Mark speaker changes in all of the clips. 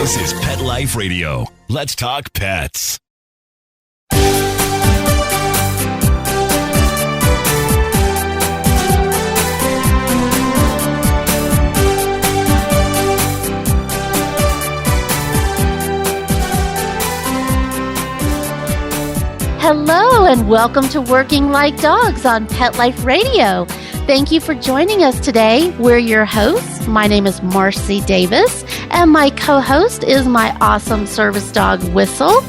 Speaker 1: This is Pet Life Radio. Let's talk pets.
Speaker 2: Hello and welcome to Working Like Dogs on Pet Life Radio. Thank you for joining us today. We're your hosts. My name is Marcie Davis, and my co-host is my awesome service dog, Whistle.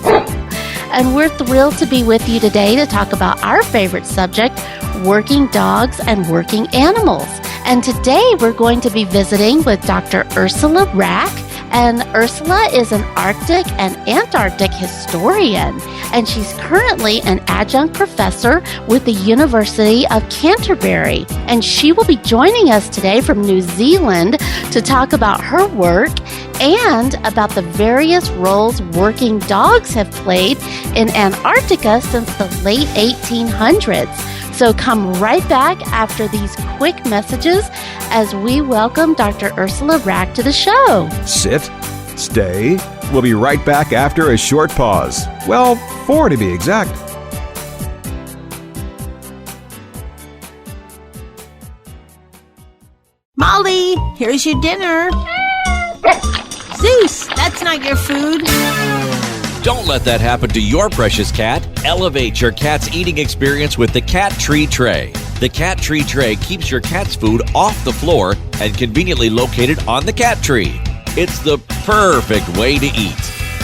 Speaker 2: And we're thrilled to be with you today to talk about our favorite subject, working dogs and working animals. And today we're going to be visiting with Dr. Ursula Rack. And Ursula is an Arctic and Antarctic historian, and she's currently an adjunct professor with the University of Canterbury. And she will be joining us today from New Zealand to talk about her work and about the various roles working dogs have played in Antarctica since the late 1800s. So come right back after these quick messages as we welcome Dr. Ursula Rack to the show.
Speaker 3: Sit, stay. We'll be right back after a short pause. Well, 4 to be exact.
Speaker 4: Molly, here's your dinner. Zeus, that's not your food.
Speaker 5: Don't let that happen to your precious cat. Elevate your cat's eating experience with the Cat Tree Tray. The Cat Tree Tray keeps your cat's food off the floor and conveniently located on the cat tree. It's the perfect way to eat.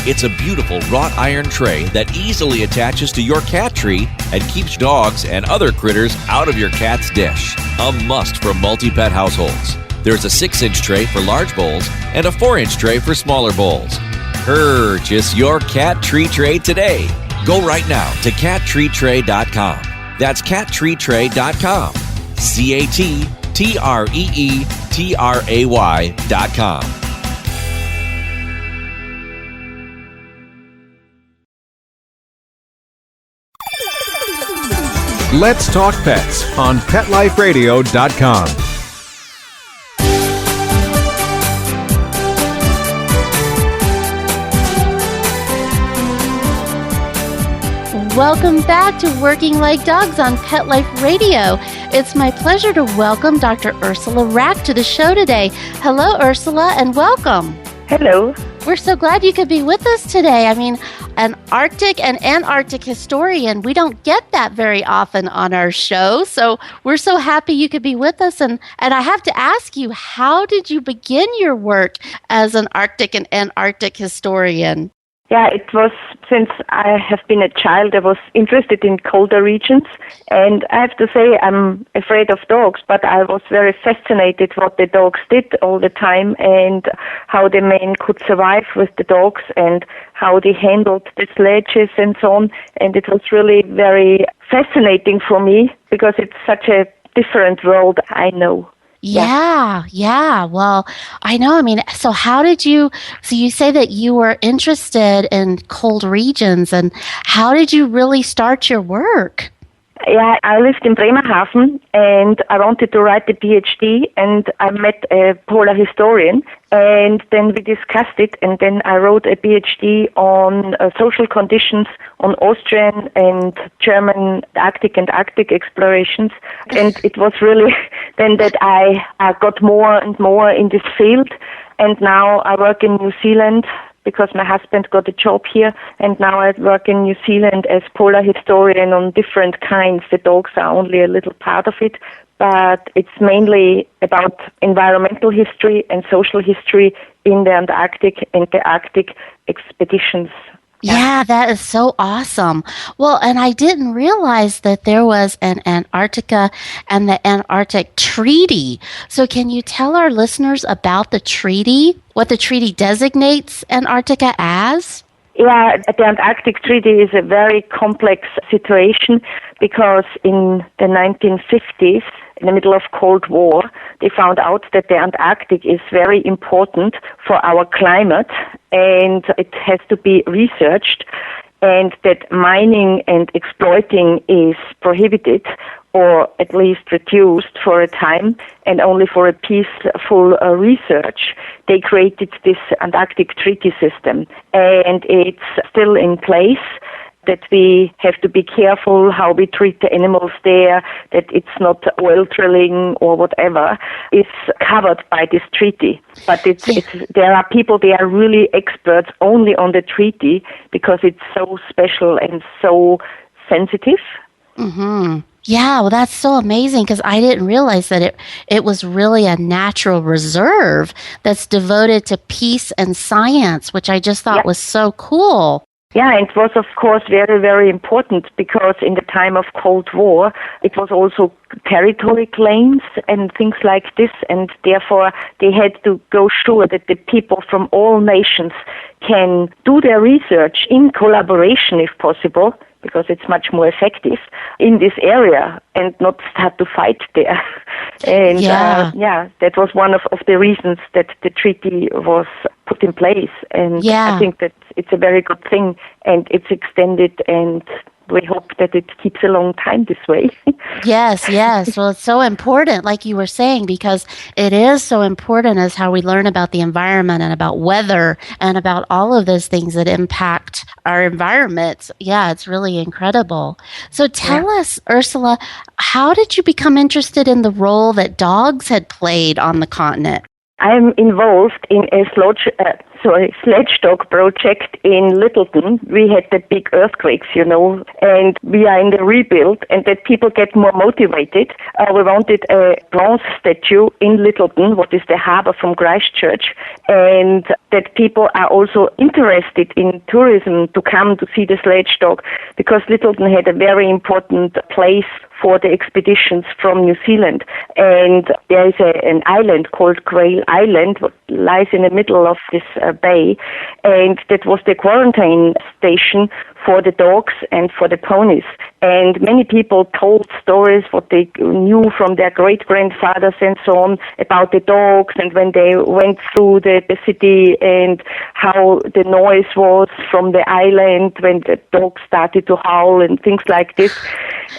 Speaker 5: It's a beautiful wrought iron tray that easily attaches to your cat tree and keeps dogs and other critters out of your cat's dish. A must for multi-pet households. There's a 6-inch tray for large bowls and a 4-inch tray for smaller bowls. Purchase your Cat Tree Tray today. Go right now to cattreetray.com. That's cattreetray.com. cattreetray.com.
Speaker 3: Let's talk pets on PetLifeRadio.com.
Speaker 2: Welcome back to Working Like Dogs on Pet Life Radio. It's my pleasure to welcome Dr. Ursula Rack to the show today. Hello, Ursula, and welcome.
Speaker 6: Hello.
Speaker 2: We're so glad you could be with us today. I mean, an Arctic and Antarctic historian, we don't get that very often on our show, so we're so happy you could be with us. And I have to ask you, how did you begin your work as an Arctic and Antarctic historian?
Speaker 6: Yeah, it was since I have been a child, I was interested in colder regions. And I have to say, I'm afraid of dogs, but I was very fascinated what the dogs did all the time and how the men could survive with the dogs and how they handled the sledges and so on. And it was really very fascinating for me because it's such a different world I know.
Speaker 2: Yeah. Well, I know. I mean, so you say that you were interested in cold regions, and how did you really start your work?
Speaker 6: Yeah, I lived in Bremerhaven and I wanted to write a PhD and I met a polar historian and then we discussed it and then I wrote a PhD on social conditions on Austrian and German Arctic and Arctic explorations. And it was really then that I got more and more in this field, and now I work in New Zealand because my husband got a job here, and now I work in New Zealand as polar historian on different kinds. The dogs are only a little part of it, but it's mainly about environmental history and social history in the Antarctic and the Arctic expeditions.
Speaker 2: Yeah, that is so awesome. Well, and I didn't realize that there was an Antarctica and the Antarctic Treaty. So can you tell our listeners about the treaty, what the treaty designates Antarctica as?
Speaker 6: Yeah, the Antarctic Treaty is a very complex situation because in the 1950s, in the middle of Cold War, they found out that the Antarctic is very important for our climate and it has to be researched. and that mining and exploiting is prohibited or at least reduced for a time and only for a peaceful research, they created this Antarctic treaty system. And it's still in place, that we have to be careful how we treat the animals there, that it's not oil drilling or whatever, is covered by this treaty. But there are people, they are really experts only on the treaty because it's so special and so sensitive.
Speaker 2: Mm-hmm. Yeah, well, that's so amazing because I didn't realize that it was really a natural reserve that's devoted to peace and science, which I just thought was so cool.
Speaker 6: Yeah, and it was, of course, very, very important because in the time of Cold War, it was also territory claims and things like this, and therefore they had to go sure that the people from all nations can do their research in collaboration, if possible, because it's much more effective in this area and not start to fight there. And that was one of the reasons that the treaty was put in place. And I think that it's a very good thing, and it's extended, and we hope that it keeps a long time this way.
Speaker 2: Yes. Well, it's so important, like you were saying, because it is so important as how we learn about the environment and about weather and about all of those things that impact our environment. Yeah, it's really incredible. So tell us, Ursula, how did you become interested in the role that dogs had played on the continent?
Speaker 6: I'm involved in a sledge dog project in Littleton. We had the big earthquakes, and we are in the rebuild, and that people get more motivated. We wanted a bronze statue in Littleton, what is the harbor from Christchurch, and that people are also interested in tourism to come to see the sledge dog, because Littleton had a very important place for the expeditions from New Zealand. And there is an island called Grail Island, what lies in the middle of this bay, and that was the quarantine station for the dogs and for the ponies. And many people told stories what they knew from their great-grandfathers and so on about the dogs, and when they went through the city, and how the noise was from the island when the dogs started to howl and things like this.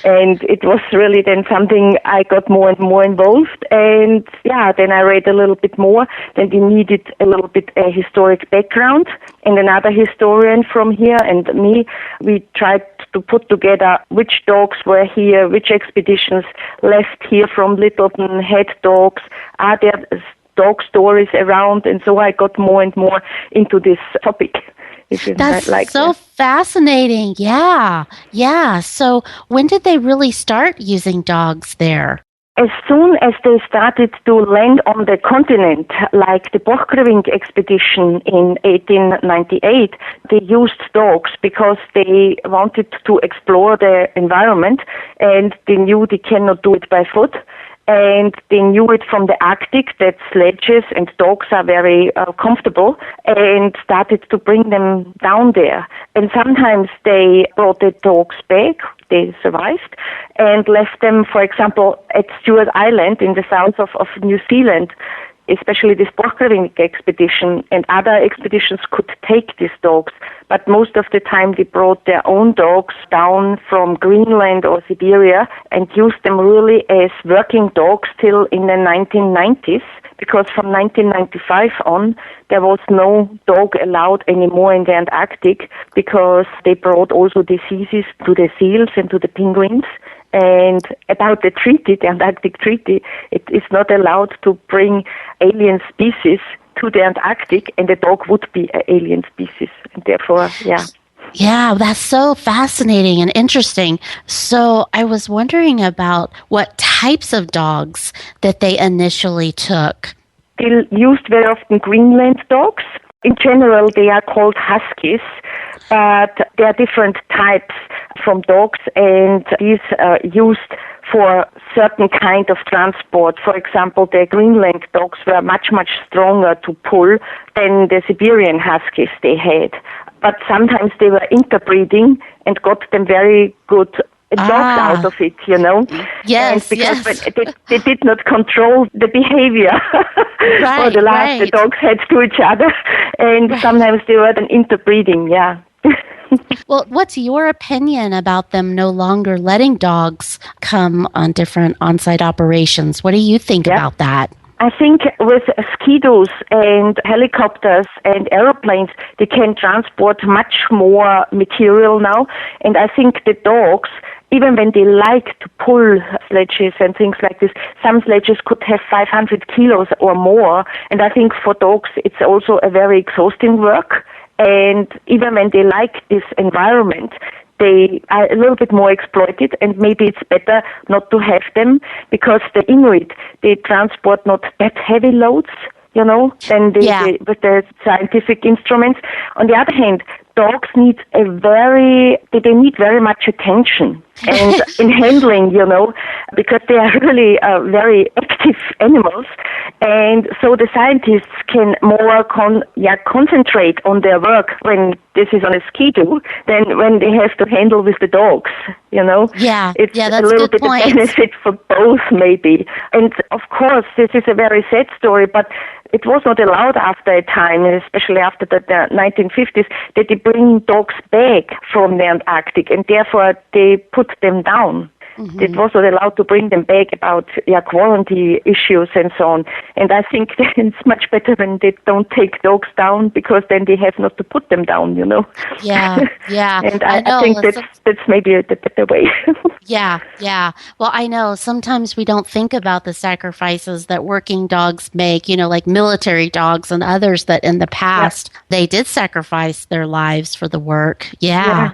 Speaker 6: And it was really then something I got more and more involved. And then I read a little bit more. Then we needed a little bit a historic background. And another historian from here and me, we tried to put together which dogs were here, which expeditions left here from Littleton, had dogs, are there dog stories around? And so I got more and more into this topic.
Speaker 2: That's so fascinating. Yeah. So when did they really start using dogs there?
Speaker 6: As soon as they started to land on the continent, like the Borchgrevink expedition in 1898, they used dogs because they wanted to explore the environment, and they knew they cannot do it by foot. And they knew it from the Arctic that sledges and dogs are very comfortable, and started to bring them down there. And sometimes they brought the dogs back, they survived, and left them, for example, at Stewart Island in the south of New Zealand. Especially this Borchgrevink expedition and other expeditions could take these dogs, but most of the time they brought their own dogs down from Greenland or Siberia and used them really as working dogs till in the 1990s, because from 1995 on there was no dog allowed anymore in the Antarctic, because they brought also diseases to the seals and to the penguins. And about the treaty, the Antarctic Treaty, it is not allowed to bring alien species to the Antarctic, and the dog would be an alien species. And therefore,
Speaker 2: Yeah, that's so fascinating and interesting. So I was wondering about what types of dogs that they initially took.
Speaker 6: They used very often Greenland dogs. In general, they are called huskies, but there are different types from dogs, and these are used for certain kind of transport. For example, the Greenland dogs were much, much stronger to pull than the Siberian huskies they had. But sometimes they were interbreeding and got them very good dogs out of it,
Speaker 2: Yes,
Speaker 6: and because they did not control the behavior or the life the dogs had to each other, and sometimes they were then interbreeding,
Speaker 2: Well, what's your opinion about them no longer letting dogs come on different on-site operations? What do you think about that?
Speaker 6: I think with ski-doos and helicopters and aeroplanes, they can transport much more material now. And I think the dogs, even when they like to pull sledges and things like this, some sledges could have 500 kilos or more. And I think for dogs, it's also a very exhausting work. And even when they like this environment, they are a little bit more exploited, and maybe it's better not to have them, because the Inuit, they transport not that heavy loads, than they with the scientific instruments. On the other hand, dogs need they need very much attention and in handling, because they are really very active animals. And so the scientists can more concentrate on their work when this is on a ski-doo than when they have to handle with the dogs,
Speaker 2: Yeah,
Speaker 6: It's
Speaker 2: that's
Speaker 6: a little
Speaker 2: good
Speaker 6: bit
Speaker 2: point.
Speaker 6: of benefit for both, maybe. And of course, this is a very sad story, but it was not allowed after a time, especially after the 1950s, that they bring dogs back from the Antarctic, and therefore they put them down. Mm-hmm. It was not allowed to bring them back about quarantine issues and so on. And I think that it's much better when they don't take dogs down, because then they have not to put them down,
Speaker 2: Yeah.
Speaker 6: And I think that's maybe the better way.
Speaker 2: Yeah. Well, I know sometimes we don't think about the sacrifices that working dogs make, like military dogs and others that in the past they did sacrifice their lives for the work. Yeah.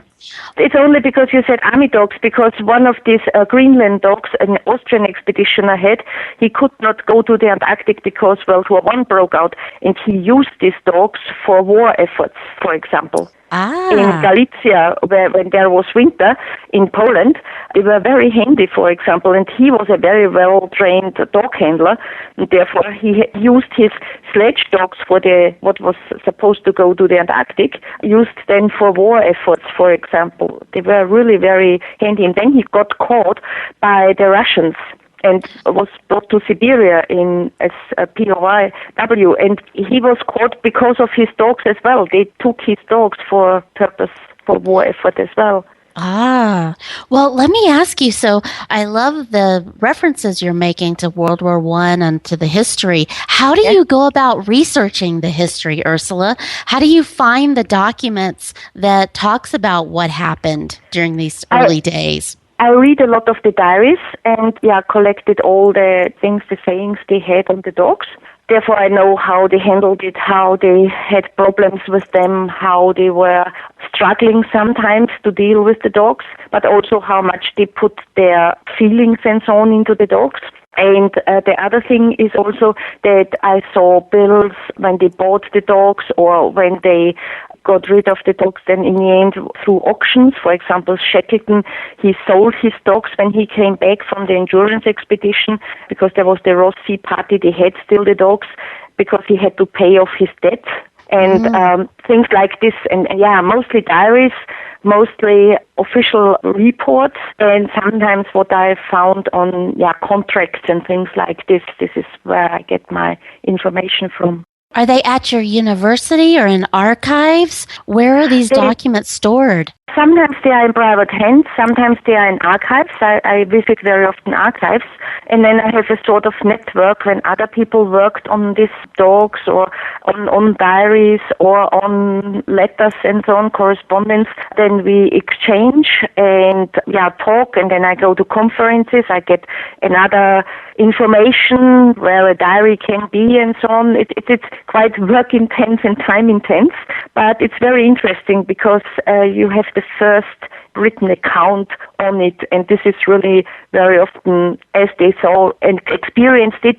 Speaker 6: It's only because you said army dogs, because one of these Greenland dogs, an Austrian expeditioner had, he could not go to the Antarctic because World War I broke out, and he used these dogs for war efforts, for example. In Galicia, when there was winter in Poland, they were very handy, for example, and he was a very well-trained dog handler, and therefore he used his sledge dogs for what was supposed to go to the Antarctic, used then for war efforts, for example. They were really very handy, and then he got caught by the Russians and was brought to Siberia as a POW, and he was caught because of his dogs as well. They took his dogs for war effort as well.
Speaker 2: Well, let me ask you, so I love the references you're making to World War I and to the history. How do you go about researching the history, Ursula? How do you find the documents that talks about what happened during these early days?
Speaker 6: I read a lot of the diaries and collected all the things, the sayings they had on the dogs. Therefore, I know how they handled it, how they had problems with them, how they were struggling sometimes to deal with the dogs, but also how much they put their feelings and so on into the dogs. And the other thing is also that I saw bills when they bought the dogs or when they got rid of the dogs, then in the end through auctions. For example, Shackleton, he sold his dogs when he came back from the endurance expedition, because there was the Ross Sea party. They had still the dogs because he had to pay off his debt and things like this. And mostly diaries, mostly official reports, and sometimes what I found on contracts and things like this. This is where I get my information from.
Speaker 2: Are they at your university or in archives? Where are these documents stored?
Speaker 6: Sometimes they are in private hands, sometimes they are in archives. I visit very often archives. And then I have a sort of network when other people worked on these dogs or on diaries or on letters and so on, correspondence. Then we exchange and talk, and then I go to conferences. I get another information where a diary can be and so on. It's quite work intense and time intense, but it's very interesting because you have the first written account on it, and this is really very often as they saw and experienced it,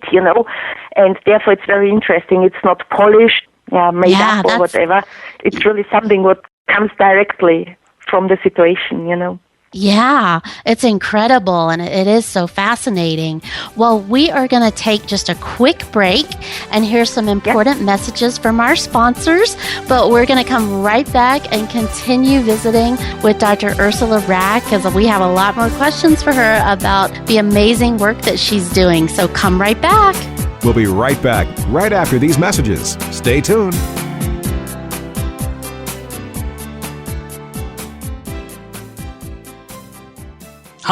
Speaker 6: and therefore it's very interesting. It's not polished, made up or whatever. It's really something what comes directly from the situation,
Speaker 2: Yeah, it's incredible, and it is so fascinating. Well, we are going to take just a quick break and hear some important messages from our sponsors, but we're going to come right back and continue visiting with Dr. Ursula Rack, because we have a lot more questions for her about the amazing work that she's doing. So come right back.
Speaker 3: We'll be right back, right after these messages. Stay tuned.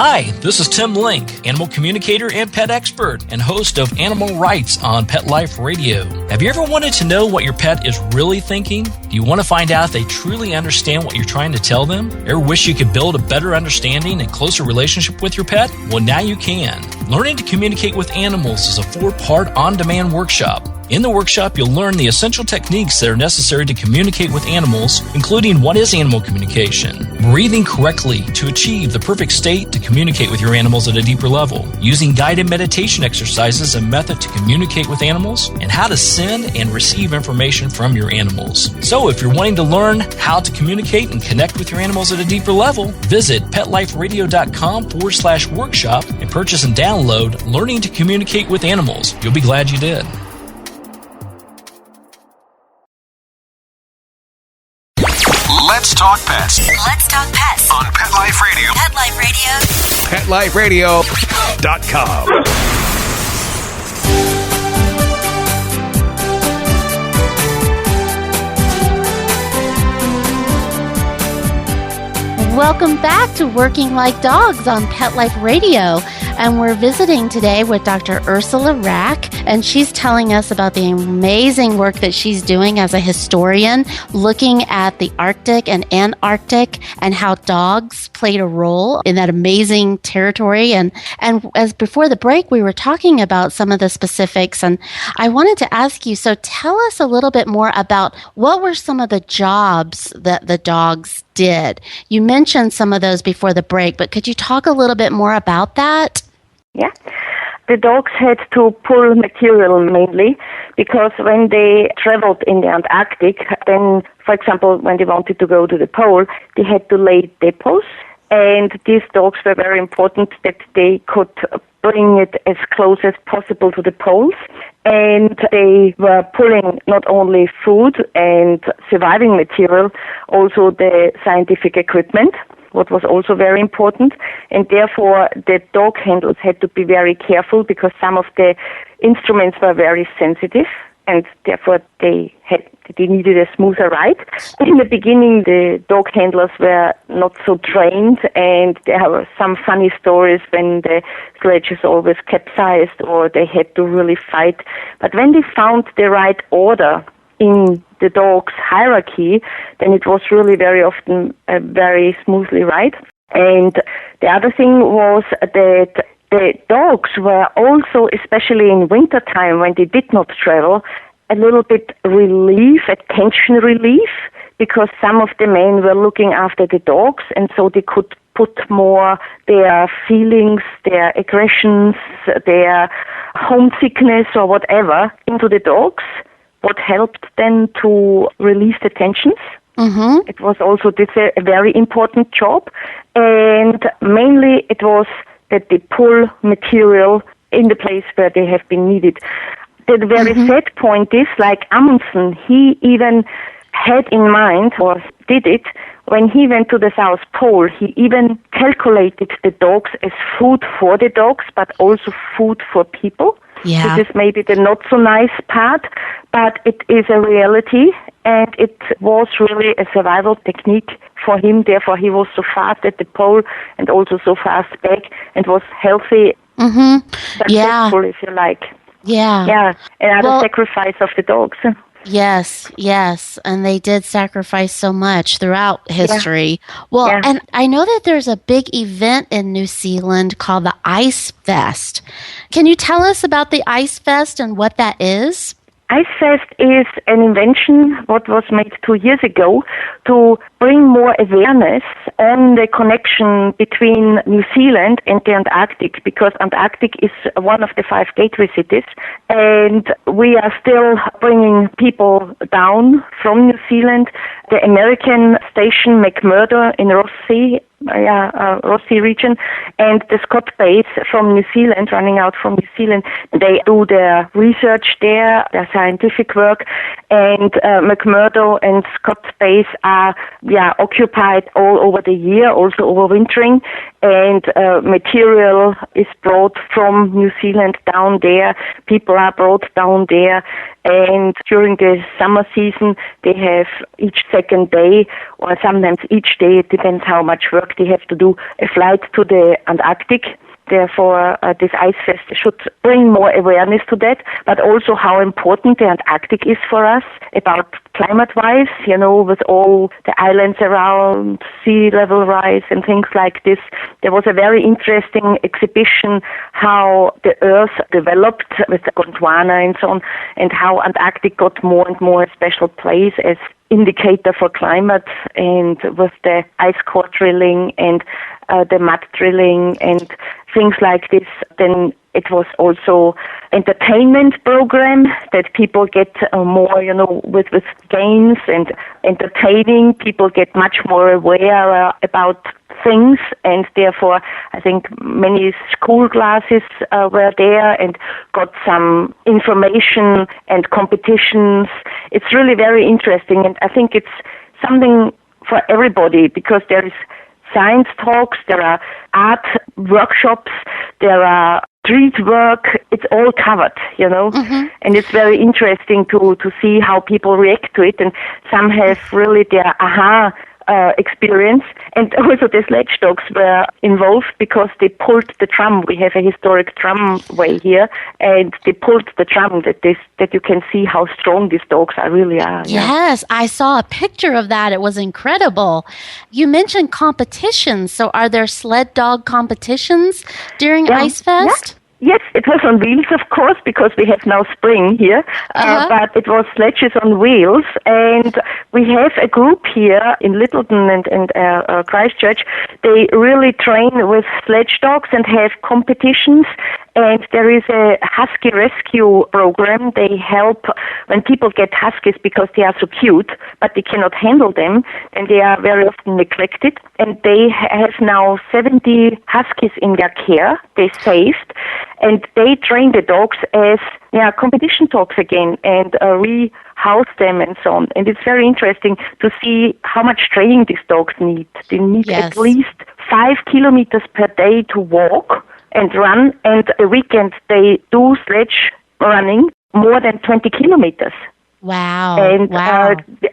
Speaker 7: Hi, this is Tim Link, animal communicator and pet expert and host of Animal Rights on Pet Life Radio. Have you ever wanted to know what your pet is really thinking? Do you want to find out if they truly understand what you're trying to tell them? Ever wish you could build a better understanding and closer relationship with your pet? Well, now you can. Learning to Communicate with Animals is a 4-part on-demand workshop. In the workshop, you'll learn the essential techniques that are necessary to communicate with animals, including what is animal communication, breathing correctly to achieve the perfect state to communicate with your animals at a deeper level, using guided meditation exercises and method to communicate with animals, and how to send and receive information from your animals. So if you're wanting to learn how to communicate and connect with your animals at a deeper level, visit PetLifeRadio.com/workshop and purchase and download Learning to Communicate with Animals. You'll be glad you did.
Speaker 1: Let's talk pets.
Speaker 8: Let's talk pets
Speaker 1: On Pet Life Radio.
Speaker 8: Pet Life Radio.
Speaker 1: PetLifeRadio.com.
Speaker 2: Welcome back to Working Like Dogs on Pet Life Radio. And we're visiting today with Dr. Ursula Rack, and she's telling us about the amazing work that she's doing as a historian, looking at the Arctic and Antarctic and how dogs played a role in that amazing territory. And as before the break, we were talking about some of the specifics, and I wanted to ask you, so tell us a little bit more about what were some of the jobs that the dogs did. You mentioned some of those before the break, but could you talk a little bit more about that?
Speaker 6: Yeah. The dogs had to pull material mainly because when they traveled in the Antarctic, then, for example, when they wanted to go to the pole, they had to lay depots. And these dogs were very important that they could bring it as close as possible to the poles. And they were pulling not only food and surviving material, also the scientific equipment, what was also very important. And therefore, the dog handlers had to be very careful because some of the instruments were very sensitive, and therefore they needed a smoother ride. In the beginning, the dog handlers were not so trained, and there were some funny stories when the sledges always capsized or they had to really fight. But when they found the right order in the dog's hierarchy, then it was really very often a very smoothly ride. And the other thing was that the dogs were also, especially in wintertime when they did not travel, a little bit attention relief, because some of the men were looking after the dogs, and so they could put more their feelings, their aggressions, their homesickness or whatever into the dogs, what helped them to release the tensions. Mm-hmm. It was also a very important job, and mainly it was that they pull material in the place where they have been needed. The very sad point is, like Amundsen, he even had in mind, or did it, when he went to the South Pole, he even calculated the dogs as food for the dogs, but also food for people. Yeah. This is maybe the not so nice part, but it is a reality, and it was really a survival technique for him. Therefore, he was so fast at the pole and also so fast back and was healthy, successful, if you like. Yeah. Another sacrifice of the dogs.
Speaker 2: Yes, and they did sacrifice so much throughout history. And I know that there's a big event in New Zealand called the Ice Fest. Can you tell us about the Ice Fest and what that is?
Speaker 6: Ice Fest is an invention what was made 2 years ago to bring more awareness on the connection between New Zealand and the Antarctic, because Antarctic is one of the 5 gateway cities, and we are still bringing people down from New Zealand. The American station McMurdo in Ross Sea region, and the Scott base from New Zealand, running out from New Zealand, they do their research there, their scientific work, and McMurdo and Scott base are occupied all over the year, also overwintering, and material is brought from New Zealand down there, people are brought down there, and during the summer season they have each second day, or sometimes each day. It depends how much work they have to do. A flight to the Antarctic. Therefore, this Ice Fest should bring more awareness to that, but also how important the Antarctic is for us about climate-wise, with all the islands around, sea level rise and things like this. There was a very interesting exhibition how the Earth developed with Gondwana and so on, and how Antarctic got more and more a special place as indicator for climate, and with the ice core drilling and the mud drilling and things like this. Then it was also entertainment program that people get more, with games and entertaining. People get much more aware about things, and therefore I think many school classes were there and got some information and competitions. It's really very interesting, and I think it's something for everybody, because there is science talks, there are art workshops, there are street work. It's all covered, and it's very interesting to see how people react to it, and some have really their aha experience, and also the sledge dogs were involved because they pulled the drum. We have a historic tramway here, and they pulled the drum that you can see how strong these dogs really are.
Speaker 2: Yes, I saw a picture of that. It was incredible. You mentioned competitions. So are there sled dog competitions during Ice Fest?
Speaker 6: Yeah. Yes, it was on wheels, of course, because we have now spring here, but it was sledges on wheels, and we have a group here in Littleton and Christchurch. They really train with sledge dogs and have competitions, and there is a husky rescue program. They help when people get huskies because they are so cute, but they cannot handle them, and they are very often neglected, and they have now 70 huskies in their care. They saved, and they train the dogs as competition dogs again, and rehouse them and so on. And it's very interesting to see how much training these dogs need. They need at least 5 kilometers per day to walk and run, and the weekend they do sledge running more than 20 kilometers.
Speaker 2: Wow.
Speaker 6: And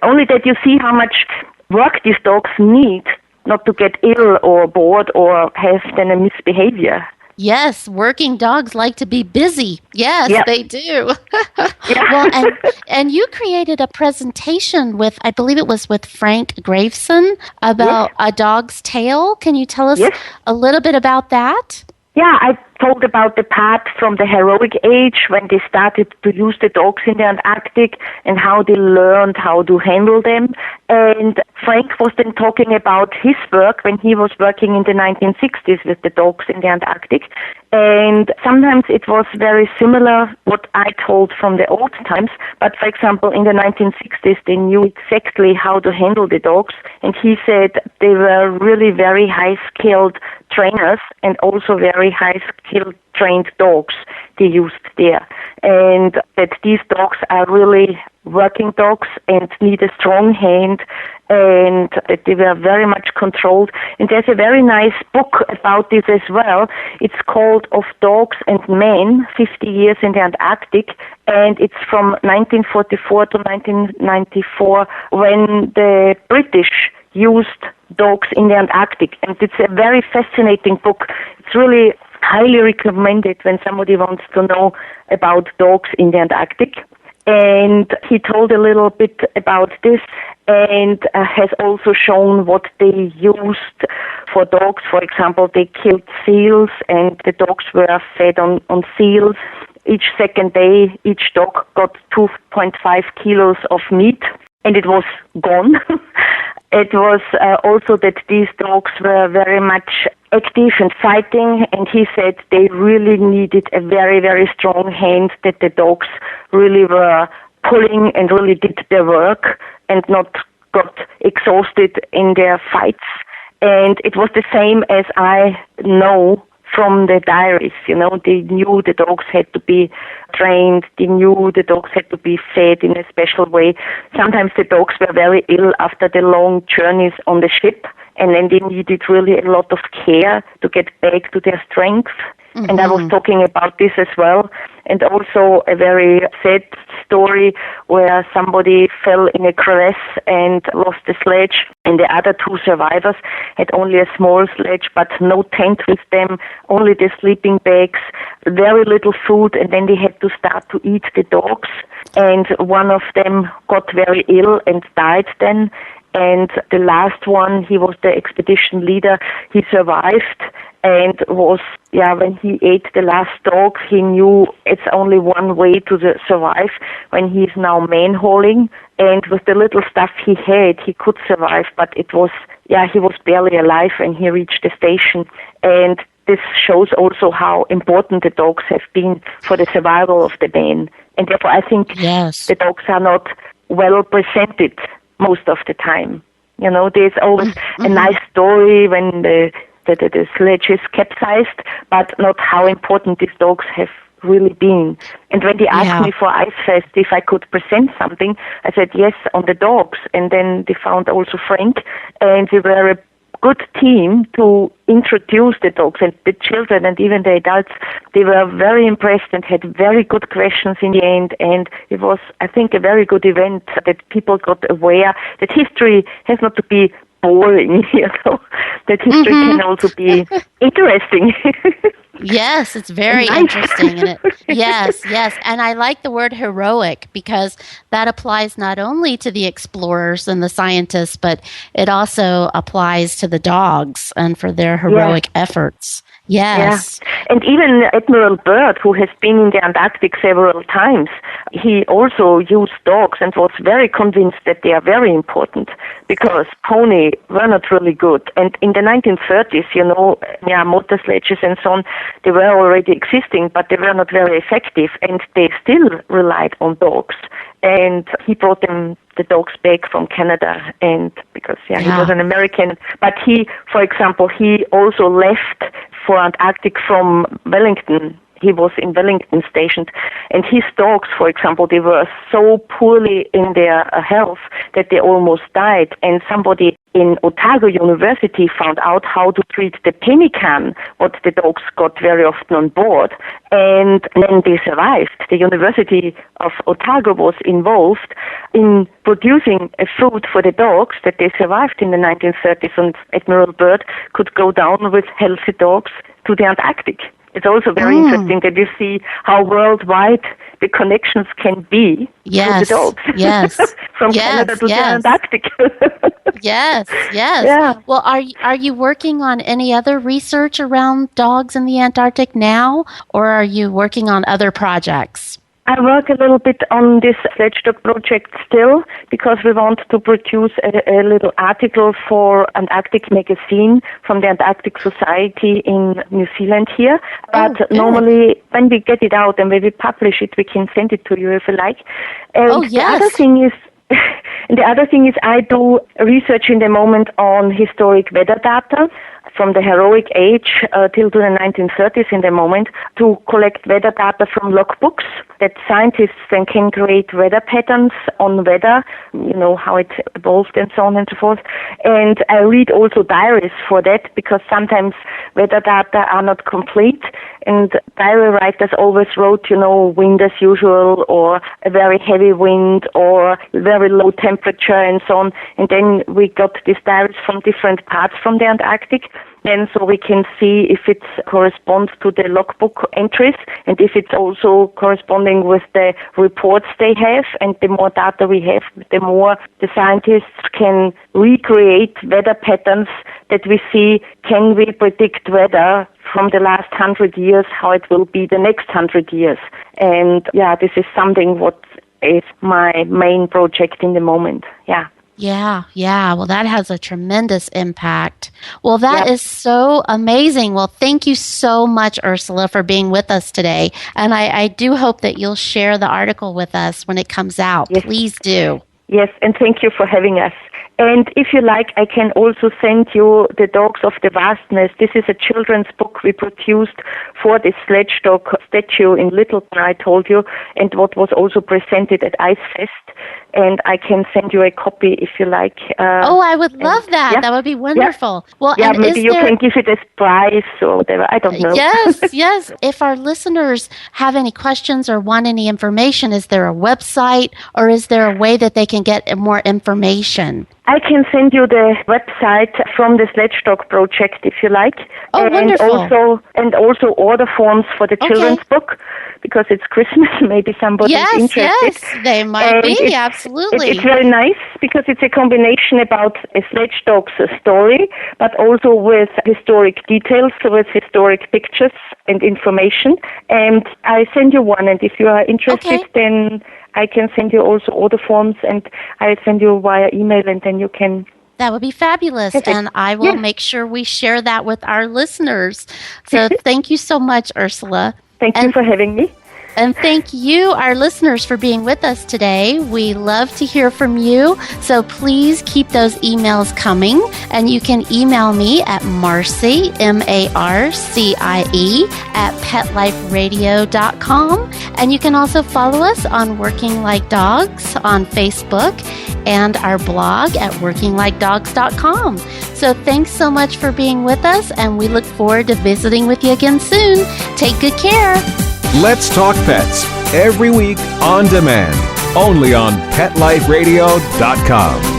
Speaker 6: only that you see how much work these dogs need not to get ill or bored or have then a misbehavior.
Speaker 2: Yes, working dogs like to be busy. Yes, they do. Well, and you created a presentation with, I believe it was with Frank Graveson, about a dog's tale. Can you tell us a little bit about that?
Speaker 6: Yeah, I told about the part from the heroic age when they started to use the dogs in the Antarctic and how they learned how to handle them. And Frank was then talking about his work when he was working in the 1960s with the dogs in the Antarctic. And sometimes it was very similar what I told from the old times. But for example, in the 1960s, they knew exactly how to handle the dogs. And he said they were really very high-skilled trainers and also very high-skilled trained dogs they used there. And that these dogs are really working dogs and need a strong hand, and that they were very much controlled. And there's a very nice book about this as well. It's called Of Dogs and Men, 50 Years in the Antarctic, and it's from 1944 to 1994 when the British used dogs in the Antarctic. And it's a very fascinating book. It's really highly recommended when somebody wants to know about dogs in the Antarctic. And he told a little bit about this and has also shown what they used for dogs. For example, they killed seals and the dogs were fed on seals. Each second day, each dog got 2.5 kilos of meat, and it was gone. It was also that these dogs were very much active and fighting, and he said they really needed a very, very strong hand, that the dogs really were pulling and really did their work and not got exhausted in their fights. And it was the same as I know from the diaries. They knew the dogs had to be trained. They knew the dogs had to be fed in a special way. Sometimes the dogs were very ill after the long journeys on the ship, and then they needed really a lot of care to get back to their strength. And I was talking about this as well. And also a very sad story where somebody fell in a crevasse and lost the sledge. And the other two survivors had only a small sledge, but no tent with them, only the sleeping bags, very little food. And then they had to start to eat the dogs. And one of them got very ill and died then. And the last one, he was the expedition leader, he survived and was, when he ate the last dog, he knew it's only one way to survive when he's now man-hauling. And with the little stuff he had, he could survive, but it was, he was barely alive when he reached the station. And this shows also how important the dogs have been for the survival of the man. And therefore I think the dogs are not well presented most of the time. You know, there's always a nice story when the sledge is capsized, but not how important these dogs have really been. And when they asked me for IceFest if I could present something, I said yes on the dogs. And then they found also Frank, and we were a good team to introduce the dogs, and the children and even the adults, they were very impressed and had very good questions in the end. And it was, I think, a very good event that people got aware that history has not to be boring, you know, that history can also be interesting.
Speaker 2: Yes, it's very interesting. And yes. And I like the word heroic because that applies not only to the explorers and the scientists, but it also applies to the dogs and for their heroic efforts. Yes.
Speaker 6: Yeah. And even Admiral Byrd, who has been in the Antarctic several times, he also used dogs and was very convinced that they are very important because pony were not really good. And in the 1930s, you know, motor sledges and so on, they were already existing, but they were not very effective, and they still relied on dogs. And he brought them the dogs back from Canada, and because he was an American. But he, for example, he also left for Antarctic from Wellington. He was in Wellington stationed, and his dogs, for example, they were so poorly in their health that they almost died. And somebody in Otago University found out how to treat the pemmican, what the dogs got very often on board, and then they survived. The University of Otago was involved in producing a food for the dogs that they survived in the 1930s, and Admiral Byrd could go down with healthy dogs to the Antarctic. It's also very interesting that you see how worldwide the connections can be to the dogs.
Speaker 2: Yes.
Speaker 6: From Canada to the Antarctic.
Speaker 2: Yes.
Speaker 6: Yeah.
Speaker 2: Well, are you working on any other research around dogs in the Antarctic now, or are you working on other projects?
Speaker 6: I work a little bit on this sledge dog project still because we want to produce a little article for Antarctic magazine from the Antarctic Society in New Zealand here. But normally when we get it out and when we publish it, we can send it to you if you like. And the other thing is I do research in the moment on historic weather data from the heroic age till to the 1930s in the moment to collect weather data from logbooks that scientists then can create weather patterns on weather, you know, how it evolved and so on and so forth. And I read also diaries for that because sometimes weather data are not complete, and diary writers always wrote, you know, wind as usual or a very heavy wind or very low temperature and so on. And then we got these diaries from different parts from the Antarctic. And so we can see if it corresponds to the logbook entries and if it's also corresponding with the reports they have. And the more data we have, the more the scientists can recreate weather patterns that we see. Can we predict weather from the last 100 years, how it will be the next 100 years? And this is something what is my main project in the moment.
Speaker 2: Yeah. Well, that has a tremendous impact. Well, that is so amazing. Well, thank you so much, Ursula, for being with us today. And I do hope that you'll share the article with us when it comes out. Yes. Please do.
Speaker 6: Yes, and thank you for having us. And if you like, I can also send you The Dogs of the Vastness. This is a children's book we produced for this sledge dog statue in Littleton, I told you, and what was also presented at IceFest. And I can send you a copy if you like.
Speaker 2: I would love that.
Speaker 6: Yeah.
Speaker 2: That would be wonderful.
Speaker 6: Yeah.
Speaker 2: Well,
Speaker 6: yeah,
Speaker 2: and
Speaker 6: maybe you can give it as prize or whatever. I don't know.
Speaker 2: Yes. If our listeners have any questions or want any information, is there a website or is there a way that they can get more information?
Speaker 6: I can send you the website from the Sledge Dog Project if you like.
Speaker 2: Oh, wonderful.
Speaker 6: And also order forms for the children's book, because it's Christmas. Maybe somebody is interested.
Speaker 2: Yes, they might be, absolutely.
Speaker 6: It's very nice because it's a combination about a sledge dog's story, but also with historic details, with historic pictures and information. And I send you one, and if you are interested, then I can send you also order forms, and I'll send you via email, and then you can...
Speaker 2: That would be fabulous, and I will make sure we share that with our listeners. So thank you so much, Ursula.
Speaker 6: Thank you for having me.
Speaker 2: And thank you, our listeners, for being with us today. We love to hear from you, so please keep those emails coming. And you can email me at Marcie, Marcie, at petliferadio.com. And you can also follow us on Working Like Dogs on Facebook and our blog at workinglikedogs.com. So thanks so much for being with us, and we look forward to visiting with you again soon. Take good care.
Speaker 3: Let's Talk Pets, every week on demand, only on PetLifeRadio.com.